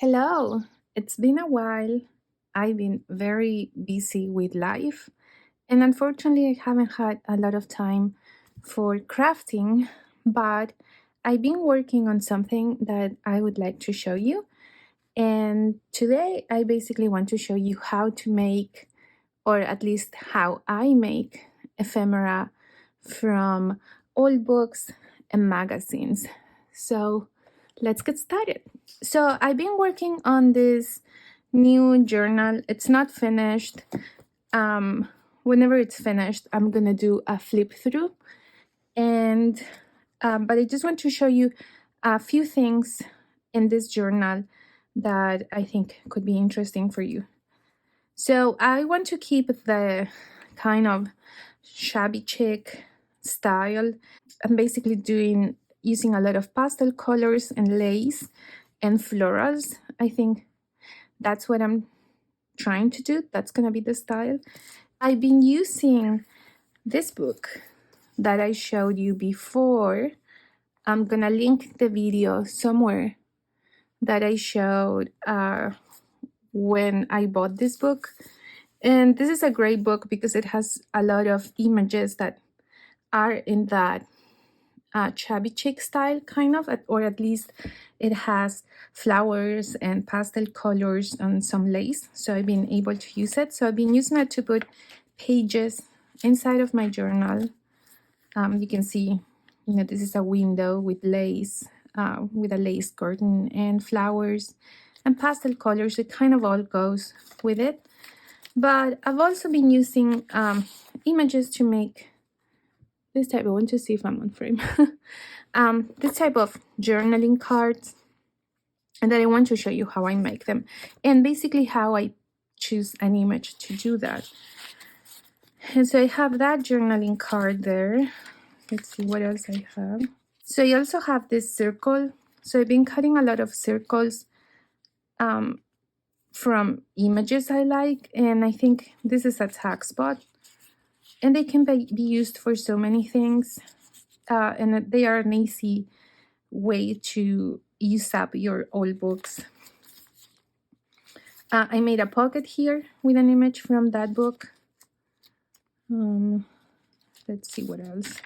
Hello, it's been a while. I've been very busy with life, and unfortunately, I haven't had a lot of time for crafting, but I've been working on something that I would like to show you. And today, I basically want to show you how to make, or at least how I make, ephemera from old books and magazines. So let's get started. So I've been working on this new journal. It's not finished. Um, Whenever it's finished, I'm gonna do a flip through, and but I just want to show you a few things in this journal that I think could be interesting for you. So I want to keep the kind of shabby chic style. I'm basically using a lot of pastel colors and lace and florals. I think that's what I'm trying to do. That's gonna be the style. I've been using this book that I showed you before. I'm gonna link the video somewhere that I showed when I bought this book. And this is a great book because it has a lot of images that are in that shabby chic style, kind of, or at least it has flowers and pastel colors and some lace. So I've been able to use it. So I've been using it to put pages inside of my journal. You can see, this is a window with lace, with a lace curtain and flowers and pastel colors. It kind of all goes with it. But I've also been using images to make this type. I want to see if I'm on frame. This type of journaling cards, and then I want to show you how I make them and basically how I choose an image to do that. And so I have that journaling card there. Let's see what else I have. So I also have this circle. So I've been cutting a lot of circles from images I like, and I think this is a tag spot. And they can be used for so many things. And they are an easy way to use up your old books. I made a pocket here with an image from that book. Let's see what else.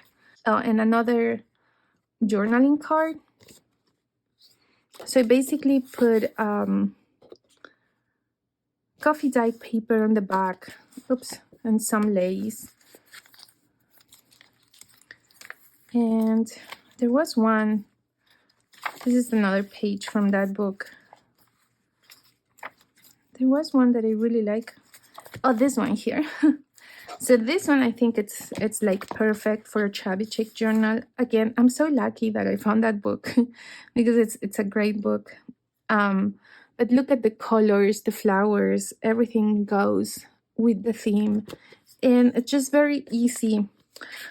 Oh, and another journaling card. So I basically put coffee dye paper on the back. Oops, and some lace. And there was one. This is another page from that book. There was one that I really like. Oh, this one here. So this one, I think it's like perfect for a shabby chic journal. Again, I'm so lucky that I found that book because it's a great book. But look at the colors, the flowers, everything goes with the theme, and it's just very easy.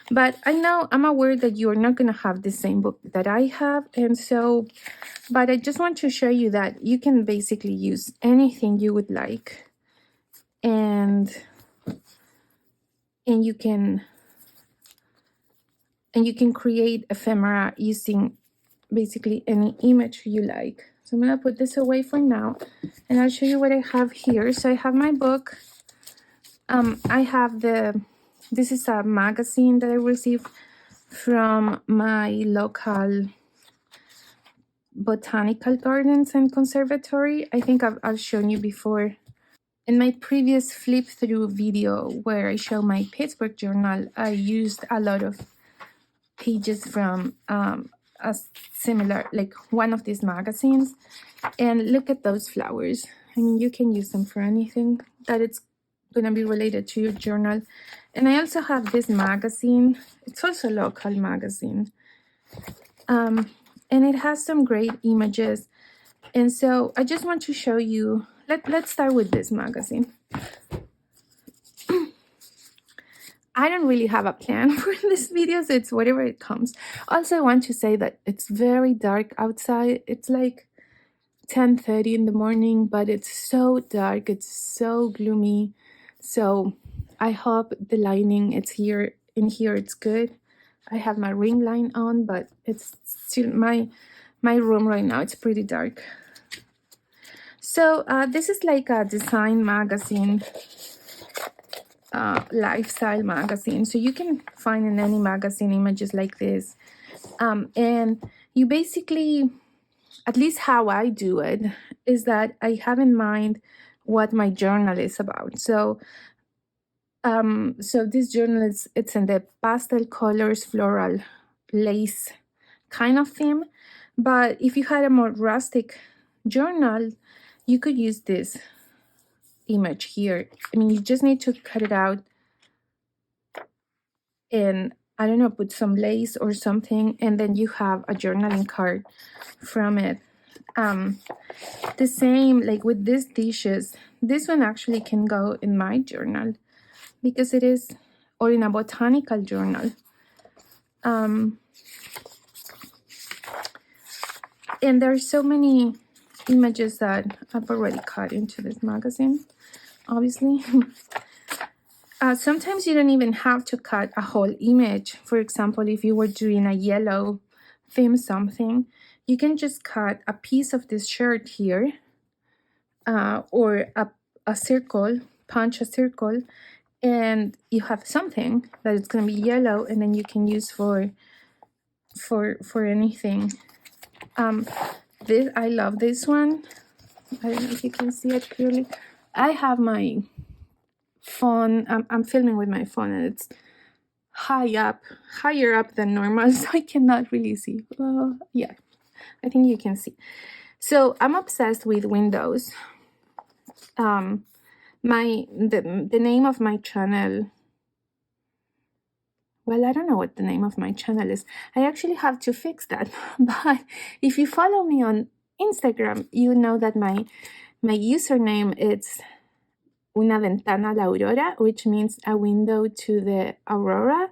But I'm aware that you're not going to have the same book that I have. And so, but I just want to show you that you can basically use anything you would like. And you can create ephemera using basically any image you like. So I'm going to put this away for now. And I'll show you what I have here. So I have my book. I have this is a magazine that I received from my local botanical gardens and conservatory. I think I've shown you before in my previous flip through video where I show my Pittsburgh journal. I used a lot of pages from a similar, like one of these magazines. And look at those flowers. I mean, you can use them for anything that it's going to be related to your journal. And I also have this magazine. It's also a local magazine. And it has some great images. And so I just want to show you, let's start with this magazine. I don't really have a plan for this video, so it's whatever it comes. Also, I want to say that it's very dark outside. It's like 10:30 in the morning, but it's so dark. It's so gloomy. So I hope the lighting it's here it's good. I have my ring light on, but it's still my room right now. It's pretty dark. So this is like a design magazine, lifestyle magazine. So you can find in any magazine images like this. And you basically, at least how I do it, is that I have in mind what my journal is about. So this journal is, it's in the pastel colors, floral, lace kind of theme. But if you had a more rustic journal, you could use this image here. I mean, you just need to cut it out and, I don't know, put some lace or something, and then you have a journaling card from it. The same like with these dishes. This one actually can go in my journal because it is, or in a botanical journal. And there are so many images that I've already cut into this magazine, obviously. Sometimes you don't even have to cut a whole image. For example, if you were doing a yellow theme something, you can just cut a piece of this shirt here, or a circle, punch a circle, and you have something that is going to be yellow, and then you can use for anything. This, I love this one. I don't know if you can see it clearly. I have my phone, I'm filming with my phone, and it's higher up than normal, so I cannot really see. Yeah, I think you can see. So I'm obsessed with windows. The name of my channel, well, I don't know what the name of my channel is. I actually have to fix that. But if you follow me on Instagram, you know that my username is una ventana a la aurora, which means a window to the aurora.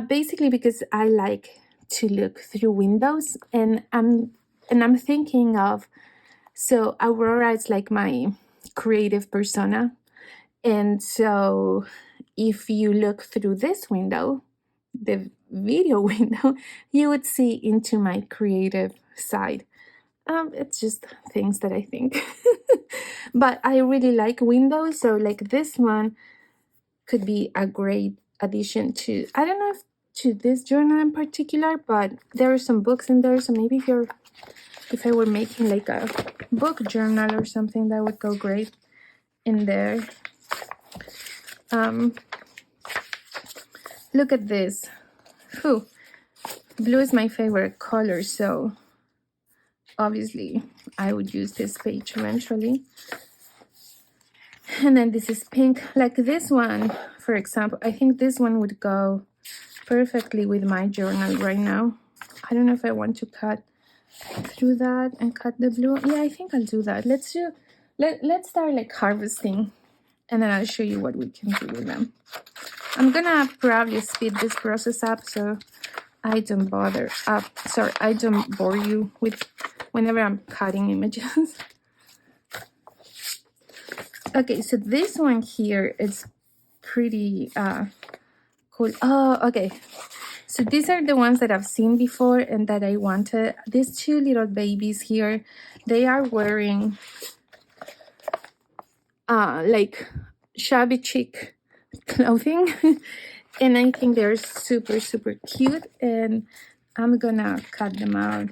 Basically because I like to look through windows, and I'm thinking of, so aurora is like my creative persona. And so if you look through this window, the video window, you would see into my creative side. It's just things that I think. But I really like windows, so like this one could be a great addition to, I don't know if to this journal in particular, but there are some books in there, so maybe if I were making like a book journal or something, that would go great in there. Look at this. Whew. Blue is my favorite color, so obviously I would use this page eventually. And then this is pink. Like this one, for example, I think this one would go perfectly with my journal right now. I don't know if I want to cut through that and cut the blue. Yeah, I think I'll do that. Let's start like harvesting, and then I'll show you what we can do with them. I'm gonna probably speed this process up so I don't I don't bore you with whenever I'm cutting images. Okay, so this one here is pretty cool. Oh, okay. So these are the ones that I've seen before and that I wanted. These two little babies here, they are wearing like shabby chic clothing. And I think they're super, super cute. And I'm gonna cut them out.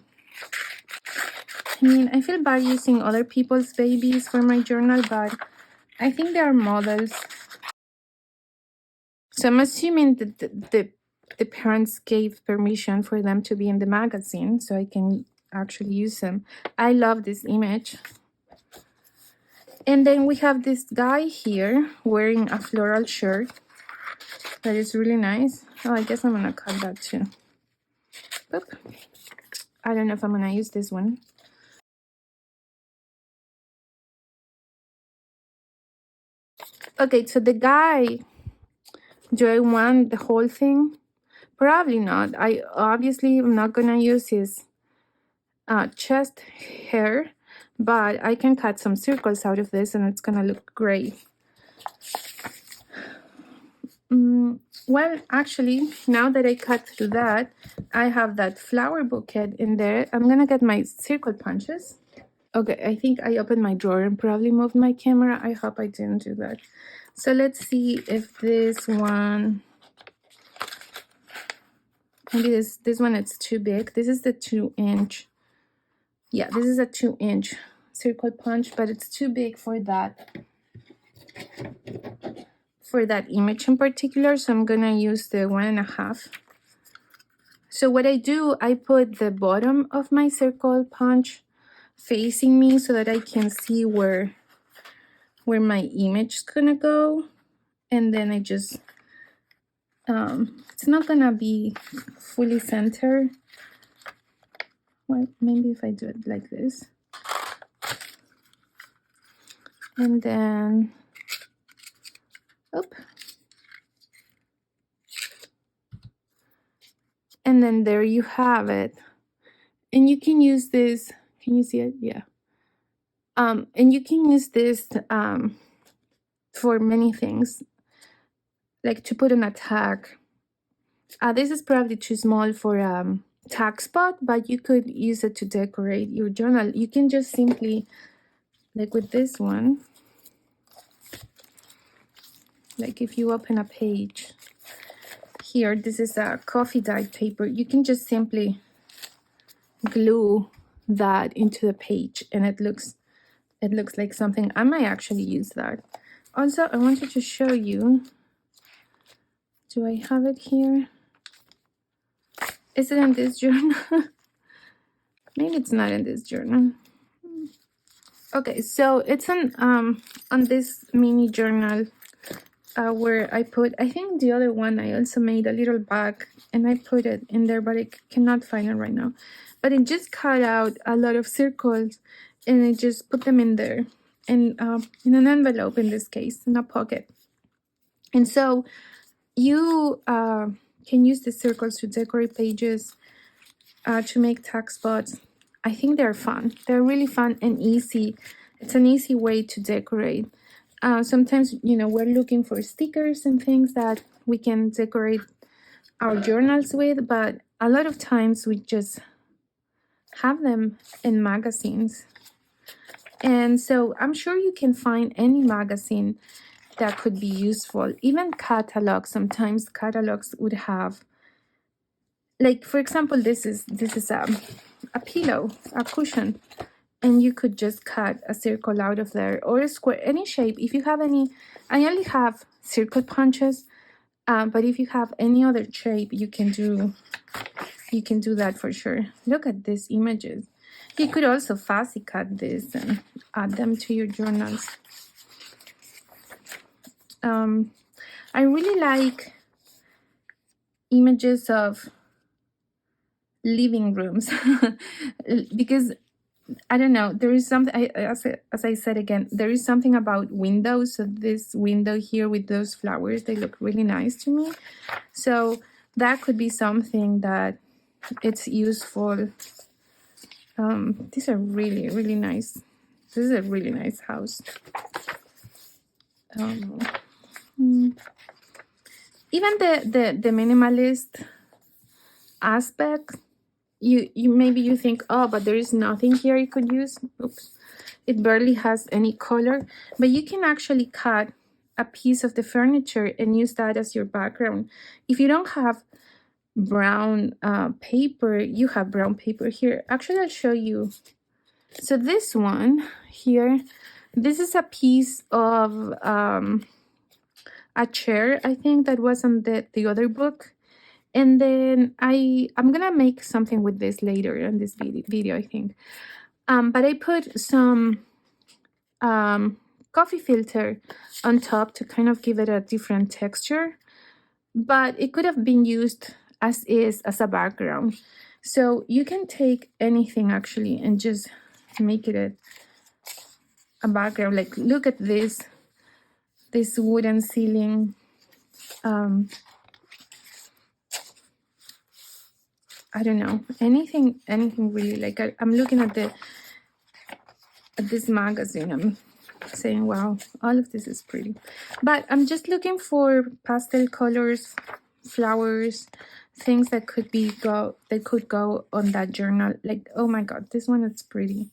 I mean, I feel bad using other people's babies for my journal, but I think they are models. So I'm assuming that the parents gave permission for them to be in the magazine, so I can actually use them. I love this image. And then we have this guy here wearing a floral shirt that is really nice. Oh, I guess I'm gonna cut that too. Oop. I don't know if I'm gonna use this one. Okay, so the guy, do I want the whole thing? Probably not. I obviously am not gonna use his chest hair, but I can cut some circles out of this and it's gonna look great. Well, actually, now that I cut through that, I have that flower bouquet in there. I'm gonna get my circle punches. Okay, I think I opened my drawer and probably moved my camera. I hope I didn't do that. So let's see if this one, maybe this one it's too big. This is the 2-inch. Yeah, this is a 2-inch circle punch, but it's too big for that image in particular. So I'm gonna use the 1.5. So what I do, I put the bottom of my circle punch facing me so that I can see where my image is gonna go, and then I just it's not gonna be fully centered. Well, maybe if I do it like this, and then and then there you have it. And you can use this. Can you see it? Yeah. And you can use this for many things, like to put on a tag. This is probably too small for tag spot, but you could use it to decorate your journal. You can just simply, like with this one, like if you open a page here, this is a coffee dyed paper. You can just simply glue that into the page, and it looks like something. I might actually use that. Also, I wanted to show you. Do I have it here? Is it in this journal? Maybe it's not in this journal. Okay, so it's on this mini journal where I put, I think the other one I also made a little bag and I put it in there, but I cannot find it right now. But it just cut out a lot of circles and I just put them in there, and in an envelope in this case, in a pocket. And so you can use the circles to decorate pages, to make tag spots. I think they're fun. They're really fun and easy. It's an easy way to decorate. Sometimes, we're looking for stickers and things that we can decorate our journals with, but a lot of times we just have them in magazines. And so I'm sure you can find any magazine that could be useful. Even catalogs, sometimes catalogs would have, like, for example, this is a pillow, a cushion, and you could just cut a circle out of there, or a square, any shape. If you have any, I only have circle punches, but if you have any other shape, you can do that for sure. Look at these images. You could also fussy cut this and add them to your journals. I really like images of living rooms because I don't know, there is something, as I said again, there is something about windows. So this window here with those flowers, they look really nice to me. So that could be something that it's useful. These are really, really nice. This is a really nice house. Even the minimalist aspect, you maybe you think, oh, but there is nothing here you could use. Oops, it barely has any color, but you can actually cut a piece of the furniture and use that as your background. If you don't have brown paper, you have brown paper here. Actually, I'll show you. So this one here, this is a piece of a chair, I think, that was on the other book. And then I'm gonna make something with this later in this video, I think. But I put some coffee filter on top to kind of give it a different texture. But it could have been used as a background. So you can take anything actually and just make it a background. Like, look at this wooden ceiling. I don't know, anything really. Like, I'm looking at this magazine. I'm saying, wow, all of this is pretty. But I'm just looking for pastel colors, flowers, things that could go on that journal. Like, oh my god, this one is pretty.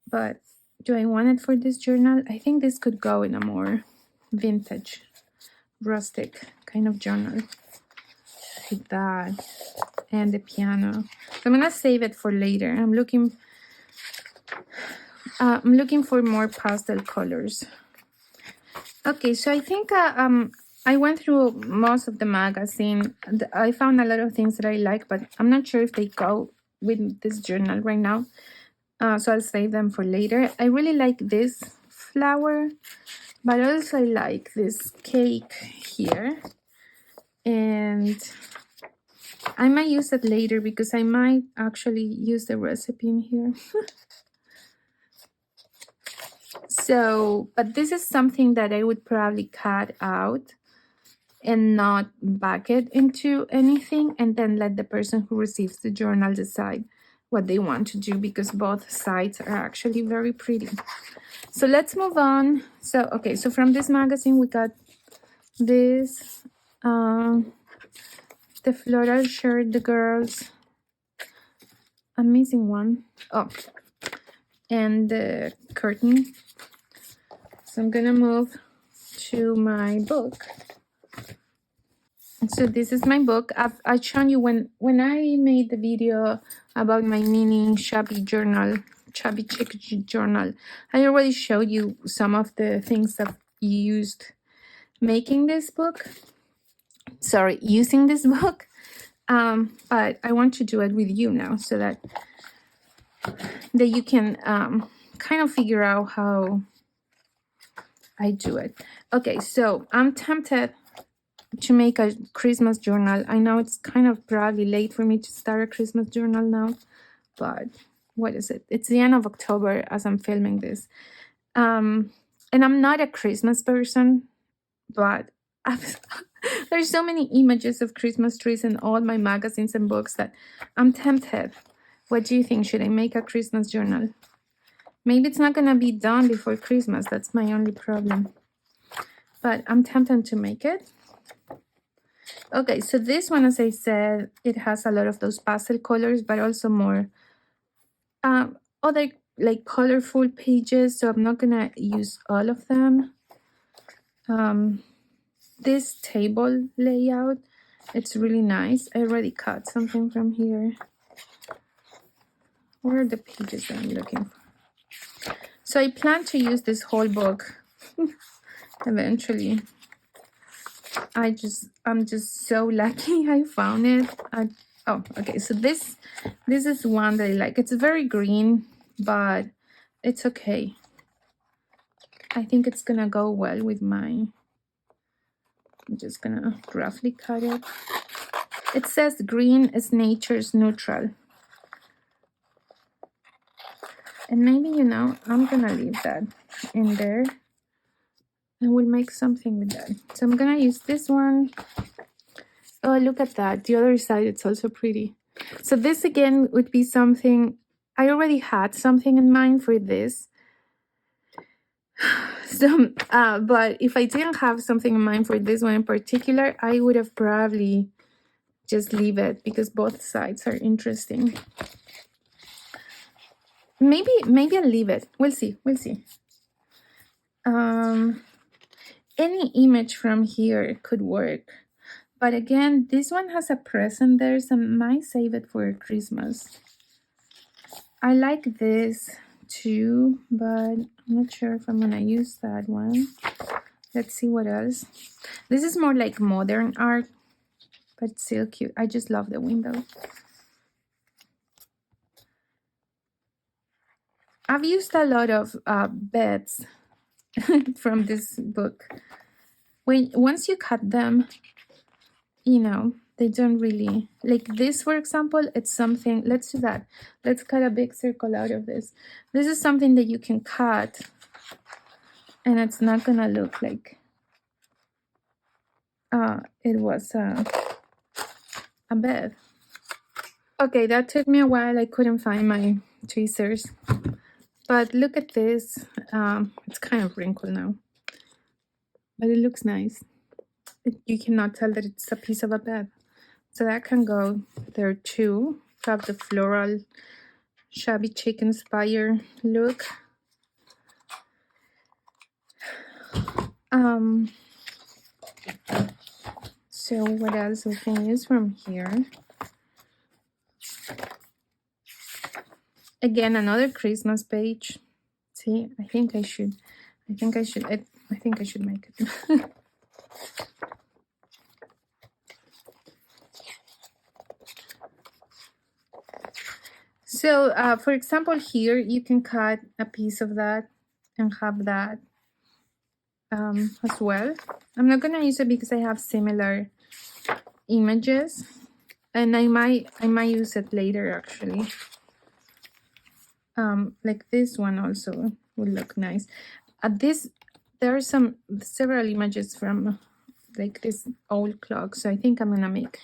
but do I want it for this journal? I think this could go in a more vintage, rustic kind of journal, like that, and the piano. So I'm gonna save it for later. I'm looking for more pastel colors. Okay, so I think I went through most of the magazine. I found a lot of things that I like, but I'm not sure if they go with this journal right now. So I'll save them for later. I really like this flower, but also I like this cake here. And I might use it later because I might actually use the recipe in here. So, but this is something that I would probably cut out and not back it into anything, and then let the person who receives the journal decide what they want to do, because both sides are actually very pretty. So let's move on. So, okay, so from this magazine, we got this, the floral shirt, the girls, amazing one. Oh, and the curtain. So I'm gonna move to my book. So this is my book. I've shown you when I made the video about my mini chubby chick journal. I already showed you some of the things I've used making this book. Sorry, using this book. But I want to do it with you now, so that you can kind of figure out how I do it. Okay, so I'm tempted to make a Christmas journal. I know it's kind of probably late for me to start a Christmas journal now, but what is it? It's the end of October as I'm filming this. And I'm not a Christmas person, but there's so many images of Christmas trees in all my magazines and books that I'm tempted. What do you think? Should I make a Christmas journal? Maybe it's not gonna be done before Christmas. That's my only problem. But I'm tempted to make it. Okay, so this one, as I said, it has a lot of those pastel colors, but also more other like colorful pages. So I'm not gonna use all of them. This table layout, it's really nice. I already cut something from here. Where are the pages that I'm looking for? So I plan to use this whole book eventually. I'm just so lucky I found it. Oh, okay. So this is one that I like. It's very green, but it's okay. I think it's gonna go well with my. I'm just gonna roughly cut it. It says green is nature's neutral. And maybe, I'm gonna leave that in there. And we'll make something with that. So I'm gonna use this one. Oh, look at that. The other side, it's also pretty. So this again would be something, I already had something in mind for this. So, but if I didn't have something in mind for this one in particular, I would have probably just leave it because both sides are interesting. Maybe I'll leave it. We'll see. Any image from here could work. But again, this one has a present there, so I might save it for Christmas. I like this too, but I'm not sure if I'm gonna use that one. Let's see what else. This is more like modern art, but still cute. I just love the window. I've used a lot of beds from this book. Once you cut them, they don't really, like this, for example, it's something, let's do that. Let's cut a big circle out of this. This is something that you can cut and it's not gonna look like it was a bed. Okay, that took me a while. I couldn't find my tweezers. But look at this. It's kind of wrinkled now. But it looks nice. You cannot tell that it's a piece of a bed. So that can go there too. Have the floral shabby chic inspired look. So what else we can use from here? Again, another Christmas page. See, I think I should make it. So, for example, here you can cut a piece of that and have that as well. I'm not gonna use it because I have similar images, and I might use it later actually. Like this one also would look nice. There are several images from like this old clock, so I think I'm gonna make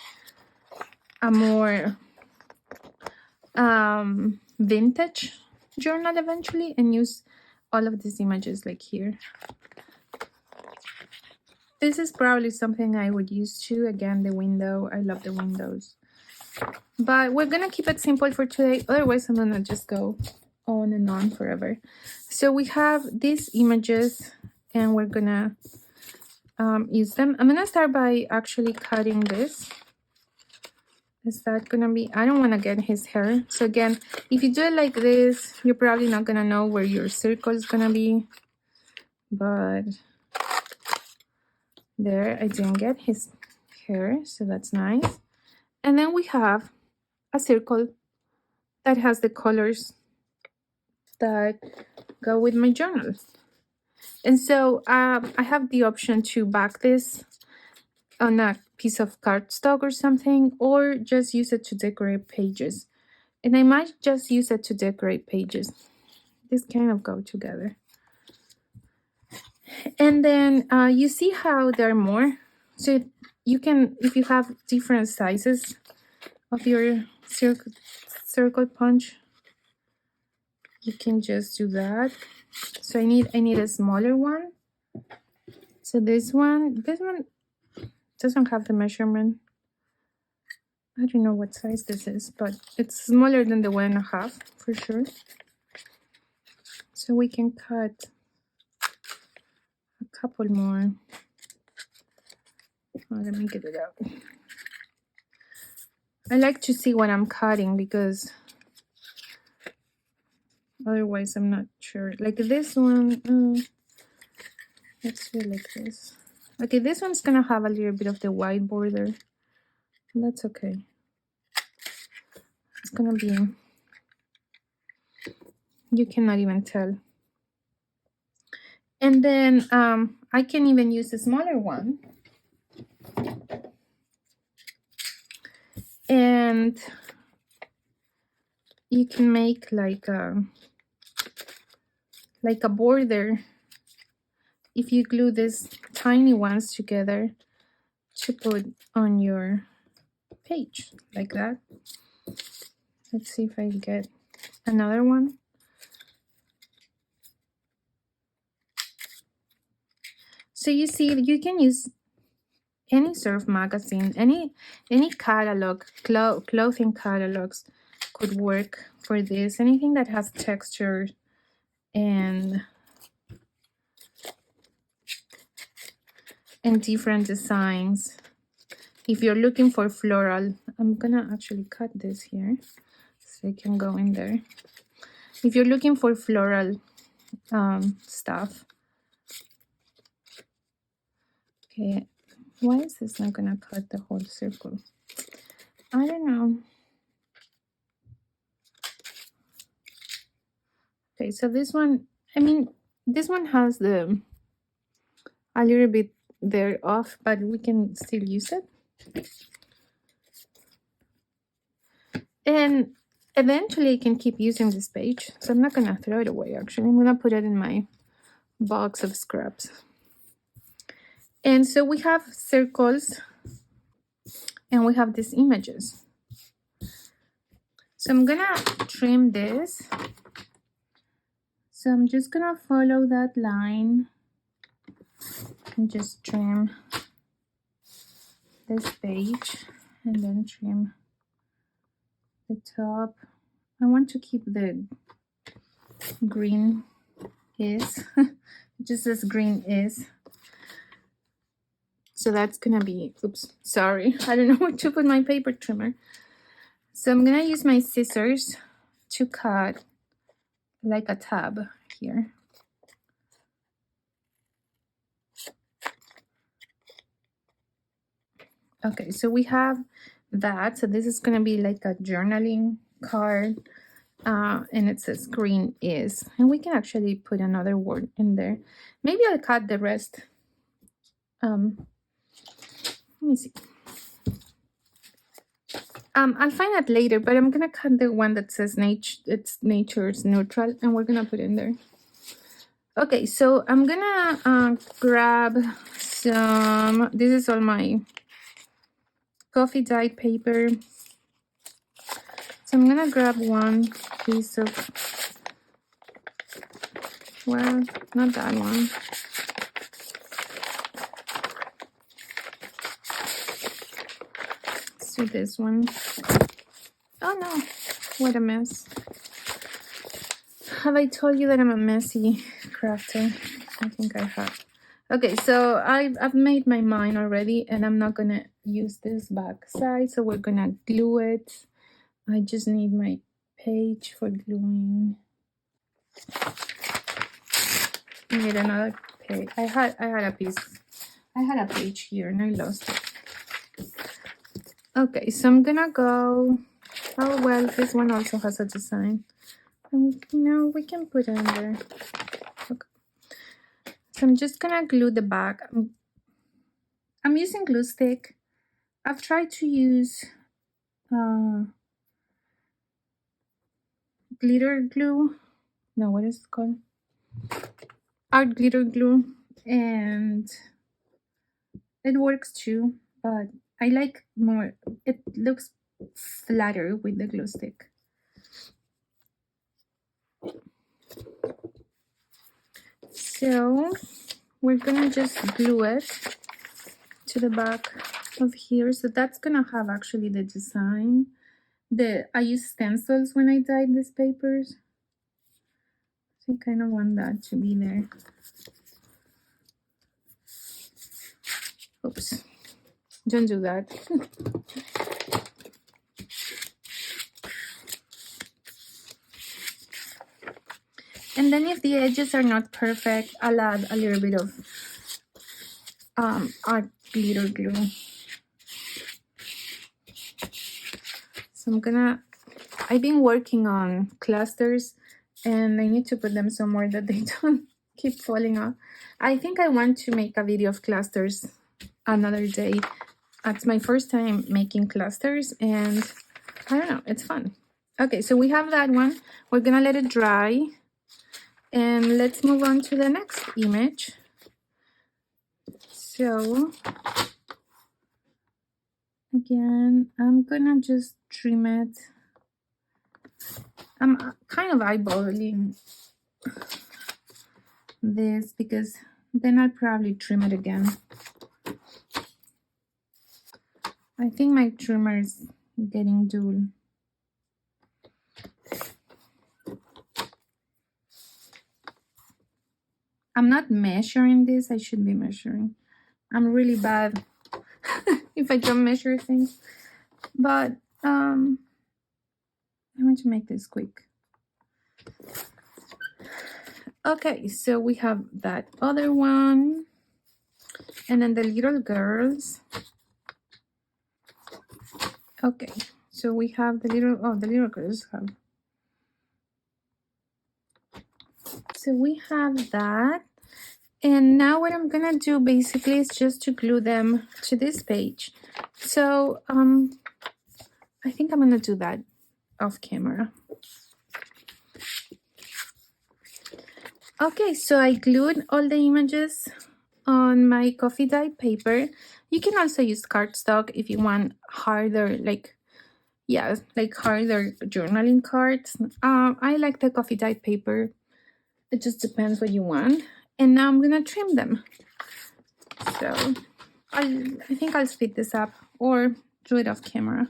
a more vintage journal eventually and use all of these images like here. This is probably something I would use too. Again, the window. I love the windows. But we're gonna keep it simple for today. Otherwise, I'm gonna just go on and on forever. So we have these images and we're gonna use them. I'm gonna start by actually cutting this. Is that gonna be, I don't wanna get his hair. So again, if you do it like this, you're probably not gonna know where your circle is gonna be. But there, I didn't get his hair, so that's nice. And then we have a circle that has the colors that go with my journal. And so I have the option to back this on a piece of cardstock or something, or just use it to decorate pages. And I might just use it to decorate pages. This kind of go together. And then you see how there are more. So you can, if you have different sizes of your circle punch, you can just do that. So I need a smaller one. So this one doesn't have the measurement. I don't know what size this is, but it's smaller than the 1.5 for sure. So we can cut a couple more. Oh, let me get it out. I like to see what I'm cutting because otherwise I'm not sure. Like this one, let's do it like this. Okay, this one's gonna have a little bit of the white border. That's okay. It's gonna be, you cannot even tell. And then I can even use a smaller one. And you can make like a border if you glue these tiny ones together to put on your page like that. Let's see if I get another one. So you see, you can use any sort of magazine, any catalog, clothing catalogs could work for this. Anything that has texture and different designs. If you're looking for floral, I'm gonna actually cut this here so it can go in there. If you're looking for floral stuff. Okay, why is this not gonna cut the whole circle? I don't know. Okay, so this one, I mean, this one has a little bit there off, but we can still use it. And eventually I can keep using this page, so I'm not gonna throw it away. Actually, I'm gonna put it in my box of scraps. And so we have circles and we have these images. So I'm gonna trim this. So I'm just gonna follow that line and just trim this page and then trim the top. I want to keep the green is. It just says green is. So that's gonna be, oops, sorry. I don't know where to put my paper trimmer. So I'm gonna use my scissors to cut like a tab here. Okay, so we have that. So this is gonna be like a journaling card. And it says green is. And we can actually put another word in there. Maybe I'll cut the rest. Let me see. I'll find out later, but I'm gonna cut the one that says nature's neutral, and we're gonna put in there. Okay, so I'm gonna grab some. This is all my coffee dyed paper. So I'm gonna grab one piece of. Well, not that one. Let's do this one. Oh no, what a mess. Have I told you that I'm a messy crafter? I think I have. Okay, so I've made my mind already, and I'm not gonna use this back side, so we're gonna glue it. I just need my page for gluing. I need another page. I had a piece. I had a page here and I lost it. Okay, so I'm gonna go. Oh well, this one also has a design. No, we can put it in there. Okay. So I'm just gonna glue the back. I'm using glue stick. I've tried to use glitter glue. No, what is it called? Art glitter glue, and it works too, but I like more. It looks flatter with the glue stick. So we're gonna just glue it to the back of here. So that's gonna have actually the design. I use stencils when I dyed these papers. So I kind of want that to be there. Oops, don't do that. And then if the edges are not perfect, I'll add a little bit of art glitter glue. So I've been working on clusters, and I need to put them somewhere that they don't keep falling off. I think I want to make a video of clusters another day. It's my first time making clusters, and I don't know, it's fun. Okay, so we have that one. We're gonna let it dry, and let's move on to the next image. So again, I'm gonna just trim it. I'm kind of eyeballing this because then I'll probably trim it again. I think my trimmer is getting dull. I'm not measuring this. I should be measuring. I'm really bad if I don't measure things. But I want to make this quick. Okay, so we have that other one. And then the little girls. Okay, so we have the little girls have. So we have that. And now what I'm gonna do basically is just to glue them to this page. So I think I'm gonna do that off camera. Okay, so I glued all the images on my coffee dyed paper. You can also use cardstock if you want harder, like harder journaling cards. I like the coffee dyed paper. It just depends what you want. And now I'm gonna trim them. So I think I'll speed this up or do it off camera.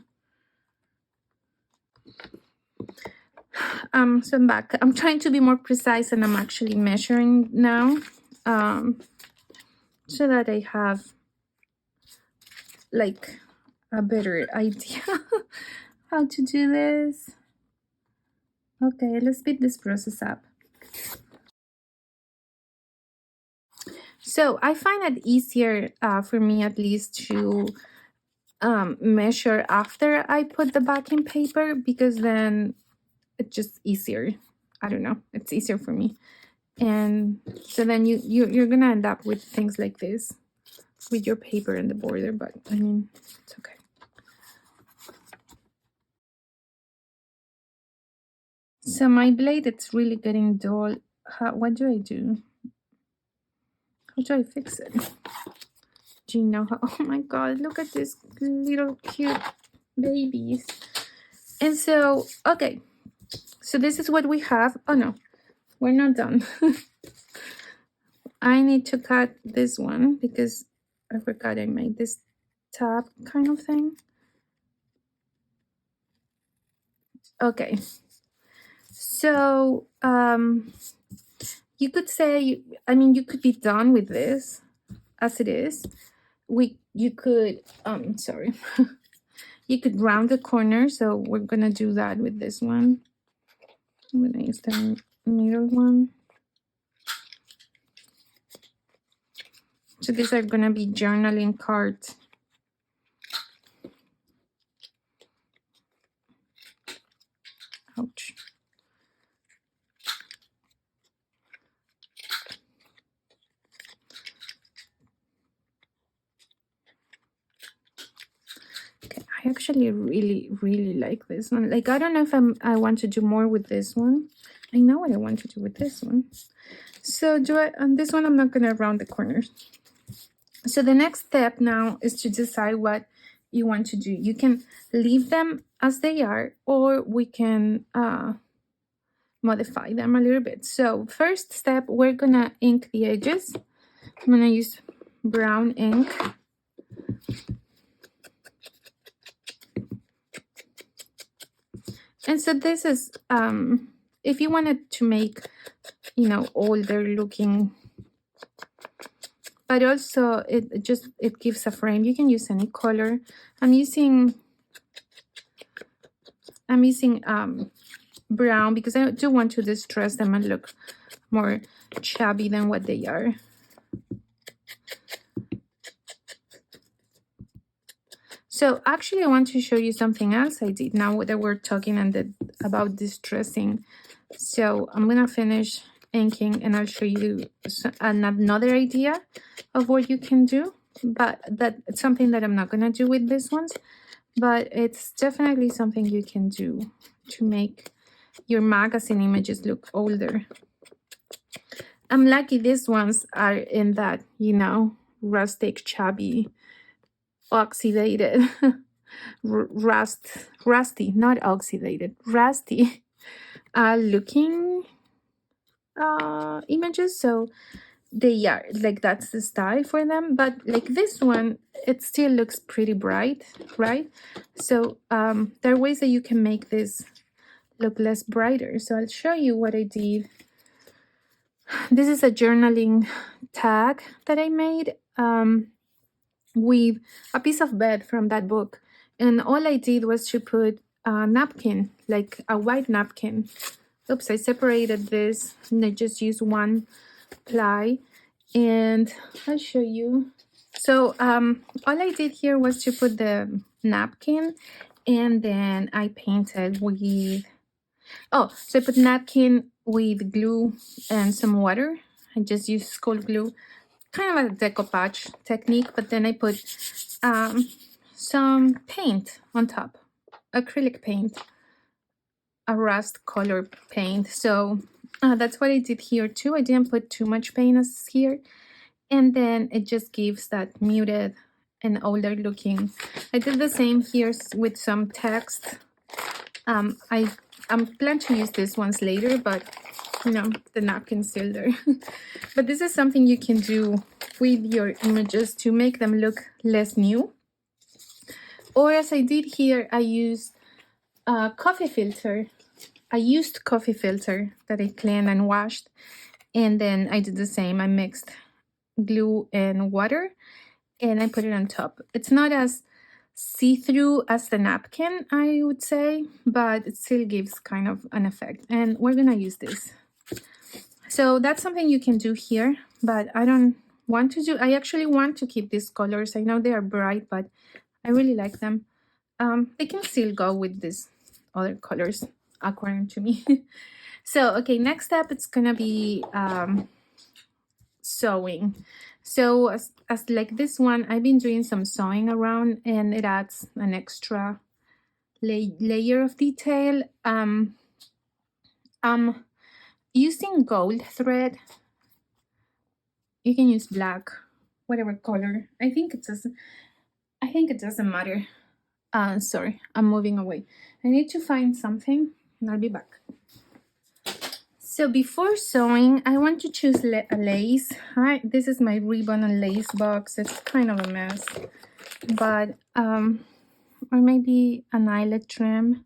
So I'm back. I'm trying to be more precise, and I'm actually measuring now, so that I have like a better idea how to do this. Okay, let's speed this process up. So I find it easier, for me at least, to measure after I put the backing paper, because then it's just easier. I don't know, it's easier for me. And so then you're gonna end up with things like this with your paper and the border, but I mean, it's okay. So my blade, it's really getting dull. What do I do? How do I fix it? Do you know how? Oh my god, look at these little cute babies. And so, okay, so this is what we have. Oh no, we're not done. I need to cut this one because I forgot I made this tab kind of thing. Okay, so you could say, I mean, you could be done with this as it is. You could, sorry, you could round the corner. So we're gonna do that with this one. I'm gonna use the middle one. So these are gonna be journaling cards. Ouch. Okay, I actually really like this one. Like, I don't know if I want to do more with this one. I know what I want to do with this one. So on this one, I'm not gonna round the corners. So the next step now is to decide what you want to do. You can leave them as they are, or we can modify them a little bit. So first step, we're gonna ink the edges. I'm gonna use brown ink. And so this is, if you wanted to make, you know, older looking, but also it gives a frame. You can use any color. I'm using brown because I do want to distress them and look more chubby than what they are. So actually I want to show you something else I did now that we're talking about distressing. So I'm gonna finish inking and I'll show you another idea of what you can do, but that's something that I'm not gonna do with these ones, but it's definitely something you can do to make your magazine images look older. I'm lucky these ones are in that, you know, rustic, chubby, oxidated, rusty, not oxidated, rusty looking images. So they are like, that's the style for them, but like this one, it still looks pretty bright, right? So there are ways that you can make this look less brighter. So I'll show you what I did. This is a journaling tag that I made with a piece of bed from that book, and all I did was to put a napkin, like a white napkin. Oops, I separated this and I just used one ply, and I'll show you. So all I did here was to put the napkin, and then I painted with, so I put napkin with glue and some water. I just used school glue, kind of a decoupage technique, but then I put some paint on top, acrylic paint, a rust color paint. So that's what I did here too. I didn't put too much paint as here, and then it just gives that muted and older looking. I did the same here with some text. I'm plan to use these ones later, but you know, the napkin's still there. But this is something you can do with your images to make them look less new. Or as I did here, I used a coffee filter. I used coffee filter that I cleaned and washed, and then I did the same. I mixed glue and water, and I put it on top. It's not as see-through as the napkin, I would say, but it still gives kind of an effect. And we're gonna use this. So that's something you can do here, but I don't want to do. I actually want to keep these colors. I know they are bright, but I really like them. They can still go with these other colors, according to me. So, okay, next step, it's gonna be sewing. So as like this one, I've been doing some sewing around, and it adds an extra layer of detail. Using gold thread. You can use black, whatever color. I think it doesn't matter. Sorry, I'm moving away. I need to find something, and I'll be back. So before sewing, I want to choose a lace. This is my ribbon and lace box. It's kind of a mess, but or maybe an eyelet trim.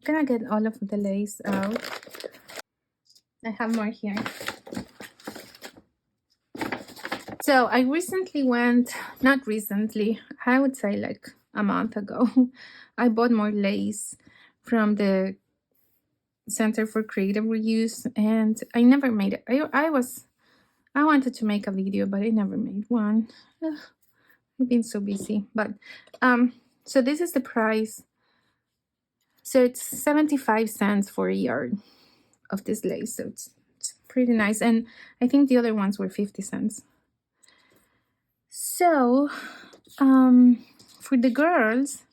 I'm gonna get all of the lace out. I have more here. So I recently not recently, I would say like a month ago, I bought more lace from the Center for Creative Reuse, and I never made it. I wanted to make a video, but I never made one. Ugh, I've been so busy. But so this is the price. So it's 75 cents for a yard of this lace. So it's pretty nice. And I think the other ones were 50 cents. So for the girls,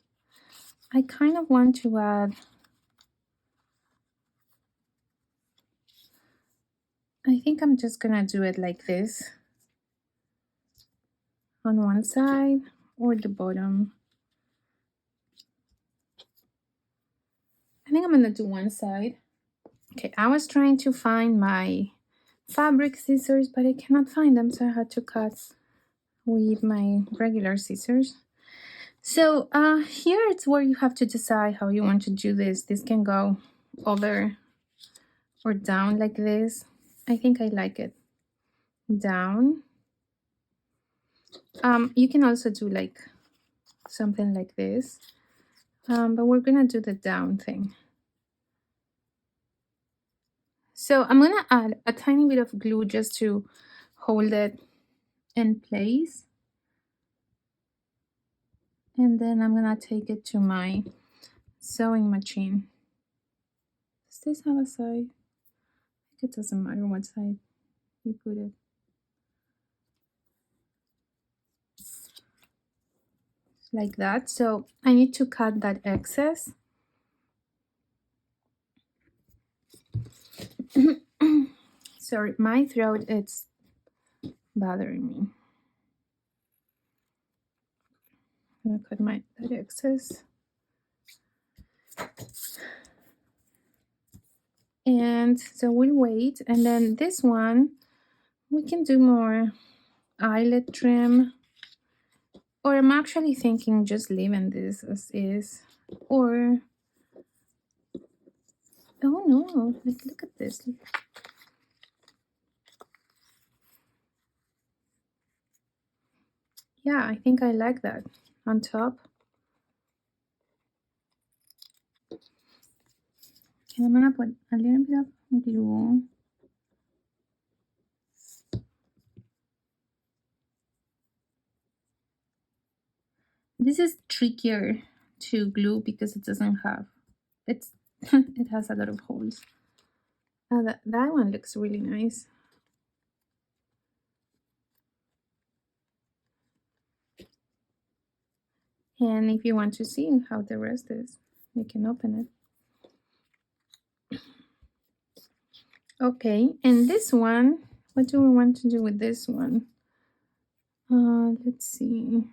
I kind of want to add, I think I'm just gonna do it like this on one side or the bottom. I think I'm gonna do one side. Okay, I was trying to find my fabric scissors, but I cannot find them, so I had to cut with my regular scissors. So here it's where you have to decide how you want to do this. This can go over or down like this. I think I like it down. You can also do like something like this, but we're gonna do the down thing. So I'm gonna add a tiny bit of glue just to hold it in place. And then I'm gonna take it to my sewing machine. Does this have a side? I think it doesn't matter what side you put it. Like that. So I need to cut that excess. Sorry, my throat, it's bothering me. I'm gonna cut that excess. And so we'll wait. And then this one, we can do more eyelet trim. Or I'm actually thinking just leaving this as is. Or, oh no, like look at this. Yeah, I think I like that on top. And I'm gonna put a little bit of glue. This is trickier to glue because it doesn't have, it has a lot of holes. That one looks really nice. And if you want to see how the rest is, you can open it. Okay, and this one, what do we want to do with this one? Let's see.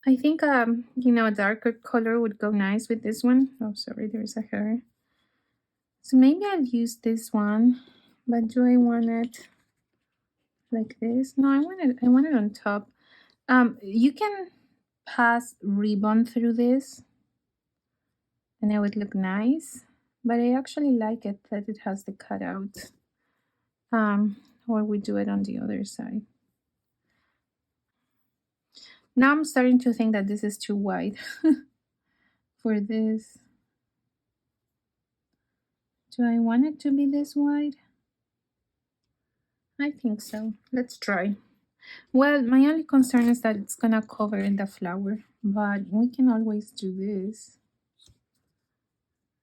I think a darker color would go nice with this one. Oh, sorry, there's a hair. So maybe I'll use this one, but do I want it like this. No, I want it on top. You can pass ribbon through this and it would look nice, but I actually like it that it has the cutout. Or we do it on the other side. Now I'm starting to think that this is too wide for this. Do I want it to be this wide? I think so. Let's try. Well, my only concern is that it's gonna cover in the flower, but we can always do this.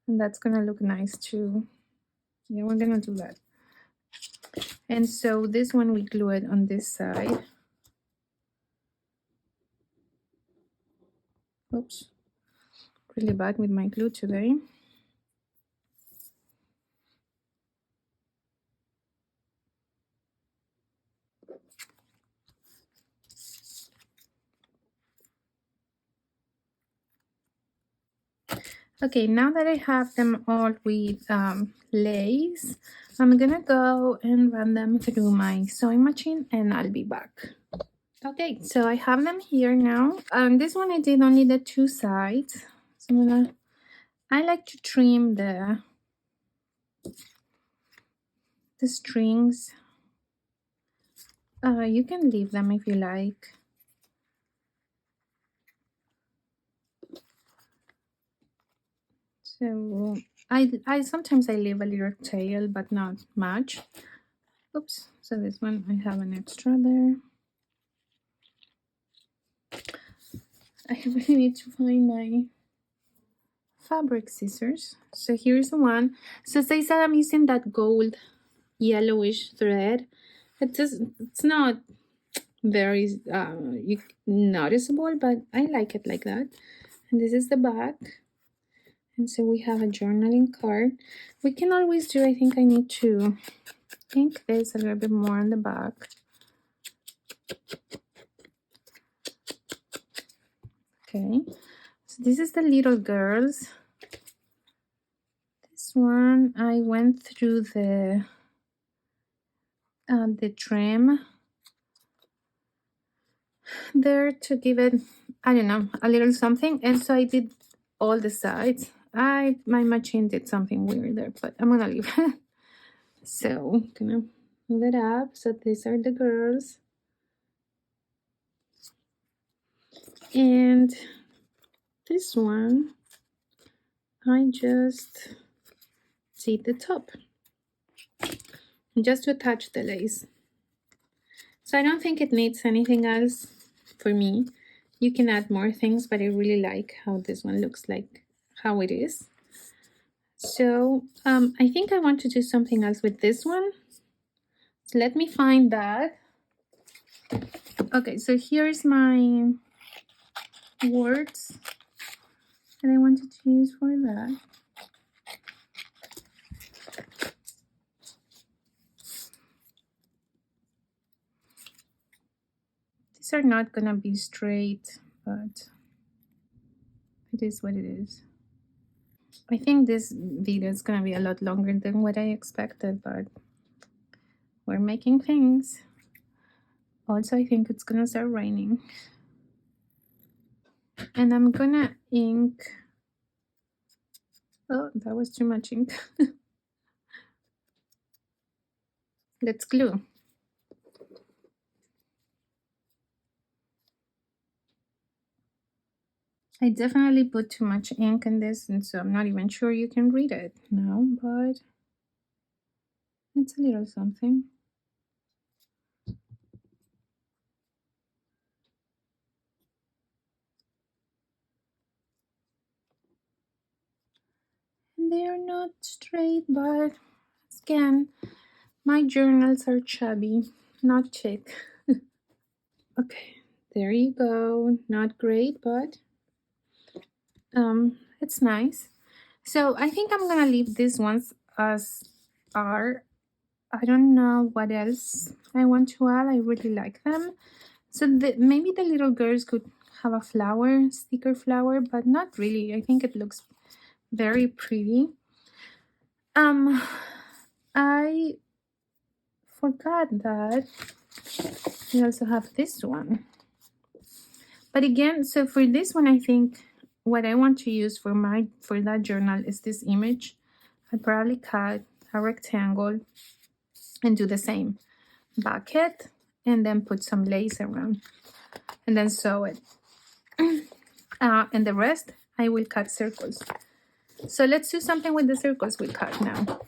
And that's gonna look nice too. Yeah, we're gonna do that. And so this one we glue it on this side. Oops, really bad with my glue today. Okay, now that I have them all with lace, I'm gonna go and run them through my sewing machine and I'll be back. Okay, so I have them here now. This one I did only the two sides. So I like to trim the strings. You can leave them if you like. So I sometimes I leave a little tail, but not much. Oops, so this one I have an extra there. I really need to find my fabric scissors. So here's the one. So as I said, I'm using that gold yellowish thread. It's not very noticeable, but I like it like that. And this is the back. And so we have a journaling card. We can always do, I think I need to ink this a little bit more on the back. Okay, so this is the little girls. This one I went through the trim there to give it, I don't know, a little something. And so I did all the sides. My machine did something weird there, but I'm gonna leave it. So I'm gonna move it up. So these are the girls. And this one, I just did the top just to attach the lace. So I don't think it needs anything else for me. You can add more things, but I really like how this one looks like, how it is. So I think I want to do something else with this one. So let me find that. Okay, so here's my words that I wanted to use for that. These are not gonna be straight, but it is what it is. I think this video is gonna be a lot longer than what I expected, but we're making things. Also, I think it's gonna start raining. And I'm gonna ink. Oh, that was too much ink. Let's glue. I definitely put too much ink in this, and so I'm not even sure you can read it now, but it's a little something. And they are not straight, but again, my journals are chubby, not chic. Okay, there you go. Not great, but it's nice. So I think I'm gonna leave these ones as are. I don't know what else I want to add. I really like them. So maybe the little girls could have a flower, sticker flower, but not really. I think it looks very pretty. I forgot that We also have this one. But again, so for this one, I think what I want to use for that journal is this image. I'd probably cut a rectangle and do the same bucket and then put some lace around and then sew it. And the rest, I will cut circles. So let's do something with the circles we cut now.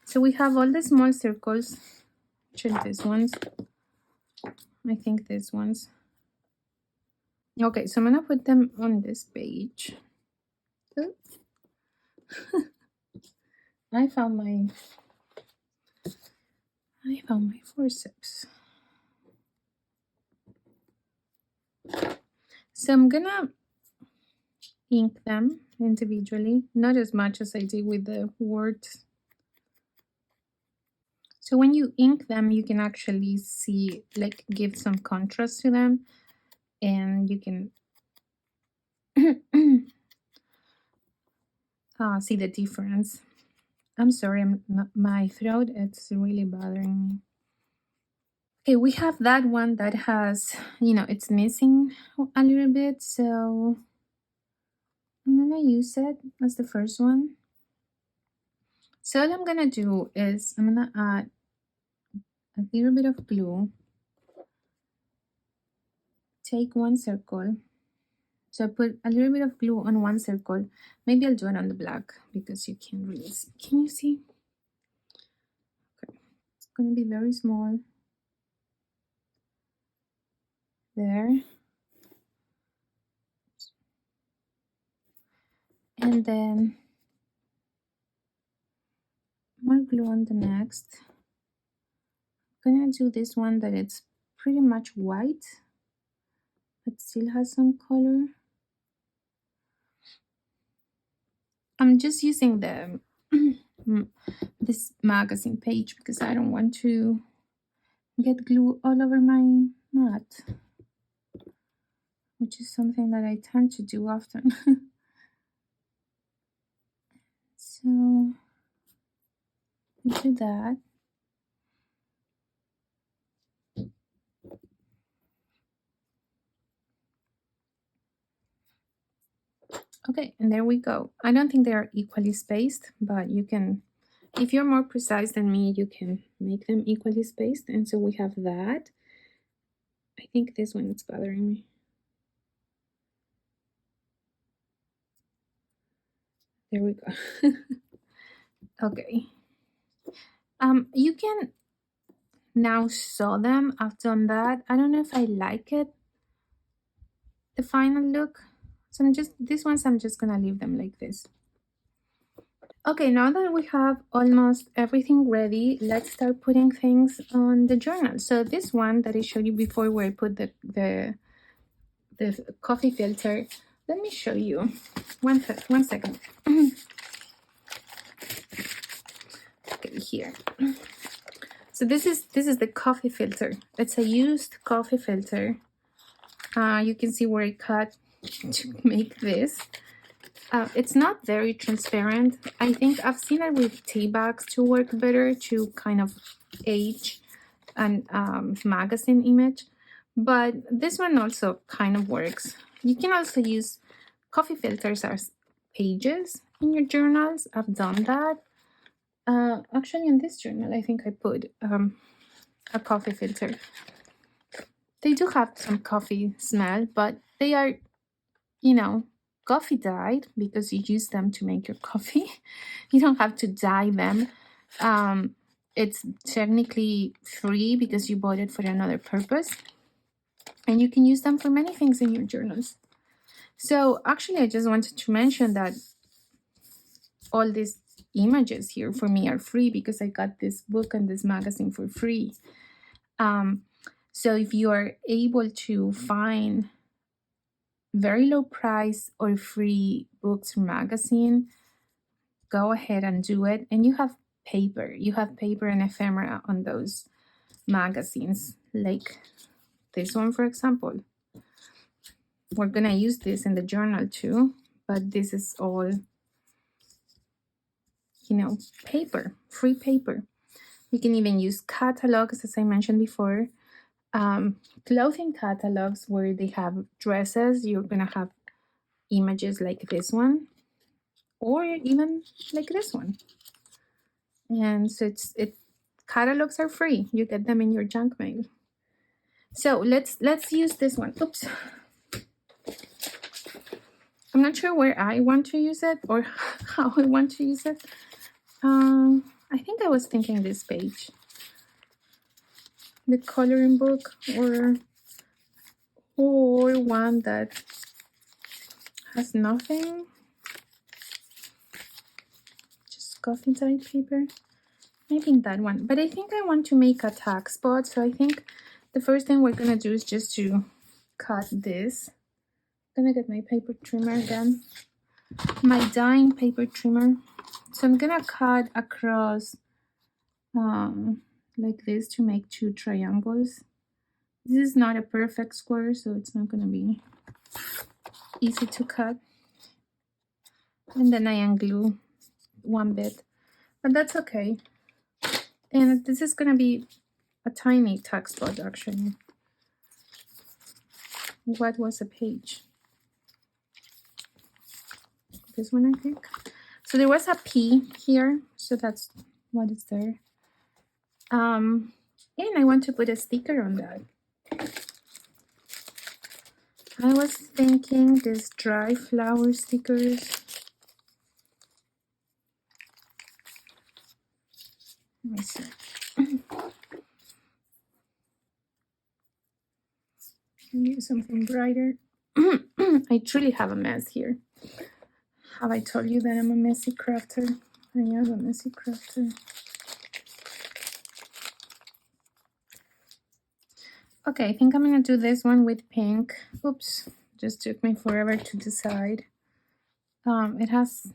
So we have all the small circles, check these ones. I think these ones. Okay, so I'm gonna put them on this page. I found my forceps. So I'm gonna ink them individually, not as much as I did with the words. So when you ink them, you can actually see, like, give some contrast to them, and you can see the difference. I'm sorry, my throat, it's really bothering me. Okay, we have that one that has, it's missing a little bit, so I'm gonna use it as the first one. So all I'm gonna do is I'm gonna add a little bit of glue, take one circle. So I put a little bit of glue on one circle. Maybe I'll do it on the black because you can't really see. Can you see? Okay, it's gonna be very small. There. And then more glue on the next. I'm gonna do this one that it's pretty much white, but still has some color. I'm just using the this magazine page because I don't want to get glue all over my mat, which is something that I tend to do often. So do that. Okay, and there we go. I don't think they are equally spaced, but you can, if you're more precise than me, you can make them equally spaced. And so we have that. I think this one is bothering me. There we go. Okay. You can now sew them. I've done that. I don't know if I like it, the final look. So these ones, I'm just gonna leave them like this. Okay, now that we have almost everything ready, let's start putting things on the journal. So this one that I showed you before, where I put the coffee filter, let me show you. One second. Okay, here. So this is the coffee filter. It's a used coffee filter. You can see where I cut to make this. It's not very transparent. I think I've seen it with tea bags to work better, to kind of age an magazine image, but this one also kind of works. You can also use coffee filters as pages in your journals. I've done that. Actually, in this journal, I think I put a coffee filter. They do have some coffee smell, but they are, coffee dyed because you use them to make your coffee. You don't have to dye them. It's technically free because you bought it for another purpose, and you can use them for many things in your journals. So actually, I just wanted to mention that all these images here for me are free because I got this book and this magazine for free. So if you are able to find very low price or free books or magazine, go ahead and do it. And you have paper and ephemera on those magazines, like this one, for example. We're gonna use this in the journal too, but this is all, paper, free paper. You can even use catalogs, as I mentioned before. Clothing catalogs where they have dresses, you're gonna have images like this one, or even like this one. And so it catalogs are free. You get them in your junk mail. So let's use this one. Oops. I'm not sure where I want to use it or how I want to use it. I think I was thinking this page, the coloring book, or one that has nothing, just coffee type paper. Maybe in that one. But I think I want to make a tag spot. So I think the first thing we're gonna do is just to cut this. I'm gonna get my paper trimmer again, my dyeing paper trimmer. So I'm gonna cut across like this to make 2 triangles. This is not a perfect square, so it's not gonna be easy to cut. And then I unglue one bit, but that's okay. And this is gonna be a tiny tag spot actually. What was a page? This one, I think. So there was a P here, so that's what is there. And I want to put a sticker on that. I was thinking these dry flower stickers. Let me see. Maybe something brighter. I truly have a mess here. Have I told you that I'm a messy crafter? I am a messy crafter. Okay, I think I'm gonna do this one with pink. Oops, just took me forever to decide. It has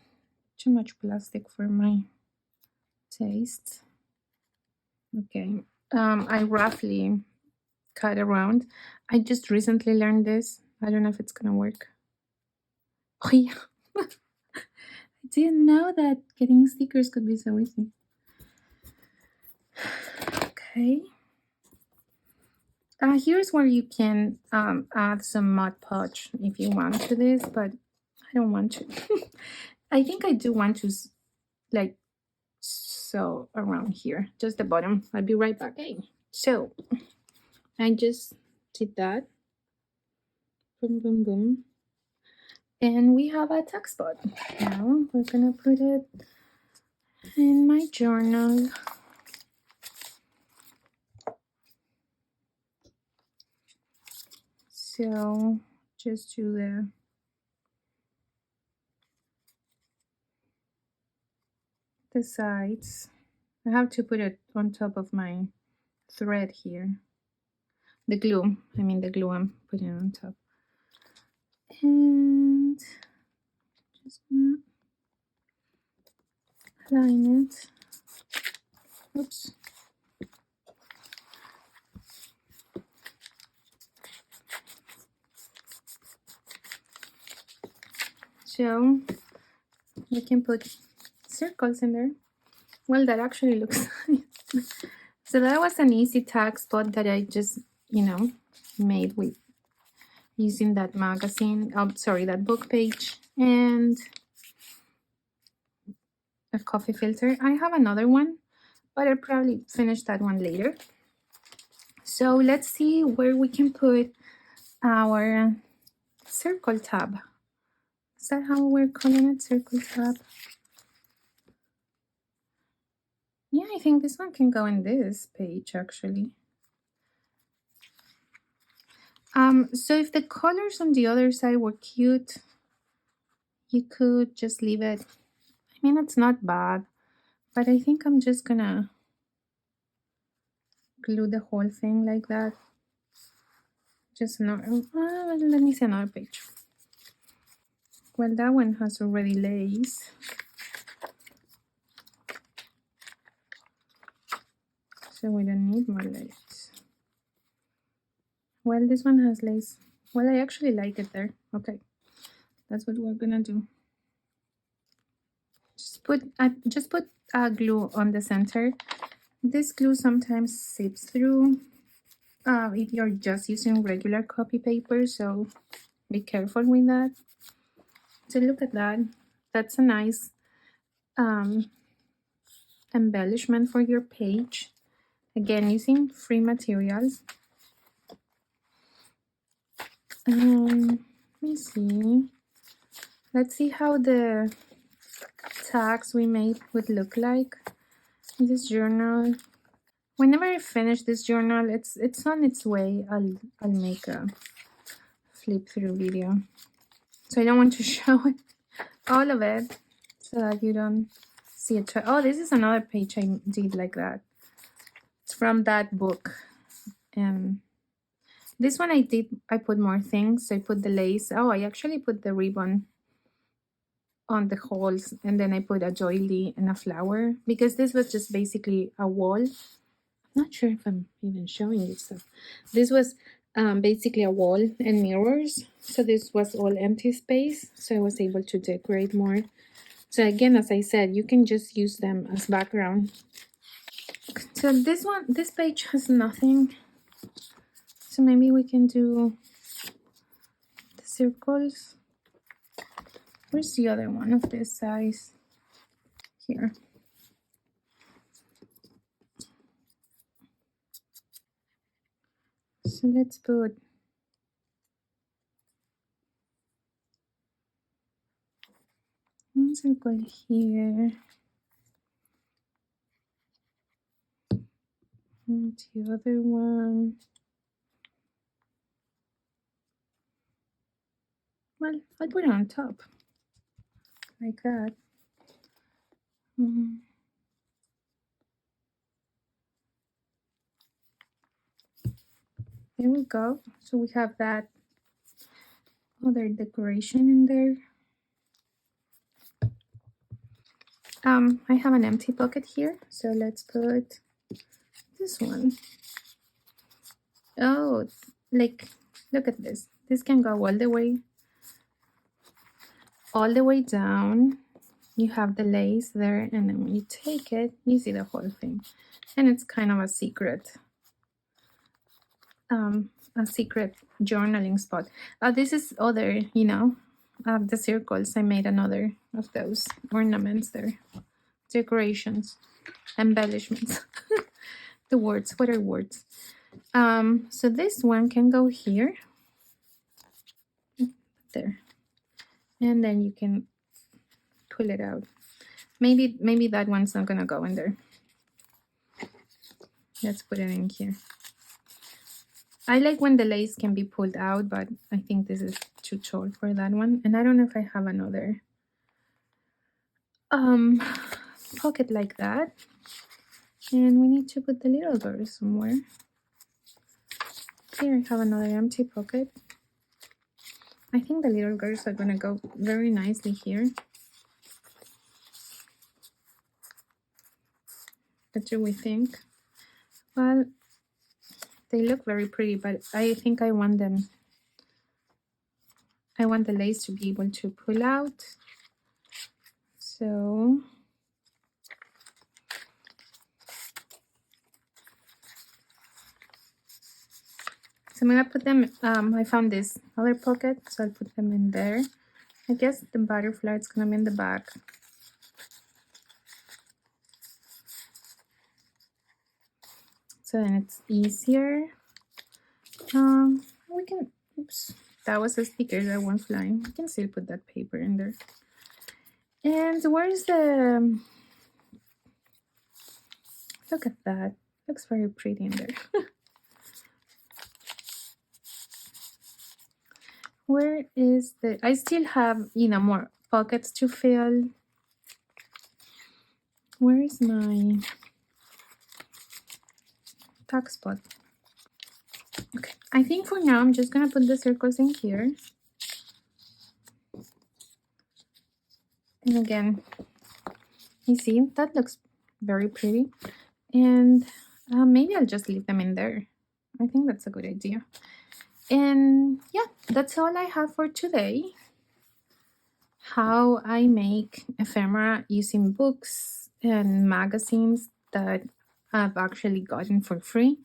too much plastic for my taste. Okay, I roughly cut around. I just recently learned this. I don't know if it's gonna work. Oh yeah, I didn't know that getting stickers could be so easy. Okay. Here's where you can add some Mod Podge if you want to this, but I don't want to. I think I do want to like sew around here, just the bottom. I'll be right back. Okay, so I just did that. Boom, boom, boom. And we have a tag spot. Now we're gonna put it in my journal. So just do the sides. I have to put it on top of my thread here. The glue, the glue I'm putting on top. And just gonna line it. Oops. So we can put circles in there. Well, that actually looks nice. So that was an easy tag spot that I just, made with using that magazine. Oh, sorry, that book page and a coffee filter. I have another one, but I'll probably finish that one later. So let's see where we can put our circle tab. Is that how we're calling it? Circle tab? Yeah, I think this one can go in this page actually. So if the colors on the other side were cute, you could just leave it. It's not bad, but I think I'm just gonna glue the whole thing like that. Just not, let me see another page. Well, that one has already lace. So we don't need more lace. Well, this one has lace. Well, I actually like it there. Okay, that's what we're gonna do. Just put glue on the center, This glue sometimes seeps through if you're just using regular copy paper, so be careful with that. So look at that. That's a nice um, embellishment for your page. Again, using free materials. Let me see. Let's see how the tags we made would look like in this journal. Whenever I finish this journal, it's on its way. I'll make a flip through video. So I don't want to show it, all of it, so that you don't see it. Oh, this is another page I did like that. It's from that book. And this one I put more things. I put the lace. Oh, I actually put the ribbon on the holes, and then I put a doily and a flower, because this was just basically a wall. I'm not sure if I'm even showing you stuff. This was basically a wall and mirrors. So this was all empty space. So I was able to decorate more. So again, as I said, you can just use them as background. So this page has nothing. So maybe we can do the circles. Where's the other one of this size? Here. So let's put one circle here. And the other one. Well, I'll put it on top. Like that. There we go. So we have that other decoration in there. I have an empty pocket here, so let's put this one. Oh, like, look at this. This can go all the way down. You have the lace there, and then when you take it, you see the whole thing. And it's kind of a secret journaling spot. This is other, the circles. I made another of those ornaments there. Decorations, embellishments. The words, what are words? So this one can go here, there, and then you can pull it out. Maybe that one's not gonna go in there. Let's put it in here. I like when the lace can be pulled out, but I think this is too short for that one. And I don't know if I have another pocket like that. And we need to put the little girl somewhere. Here I have another empty pocket. I think the little girls are gonna go very nicely here. What do we think? Well, they look very pretty, but I think I want the lace to be able to pull out. So I'm gonna put them, I found this other pocket, so I'll put them in there. I guess the butterfly is gonna be in the back. So then it's easier. We can, oops, that was a sticker that went flying. We can still put that paper in there. And where's the, look at that, looks very pretty in there. Where is the, I still have, more pockets to fill. Where is my tuck spot? Okay, I think for now I'm just gonna put the circles in here. And again, you see, that looks very pretty. And maybe I'll just leave them in there. I think that's a good idea. And yeah, that's all I have for today. How I make ephemera using books and magazines that I've actually gotten for free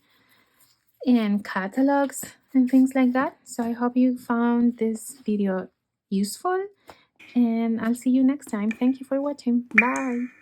and catalogs and things like that. So I hope you found this video useful, and I'll see you next time. Thank you for watching. Bye.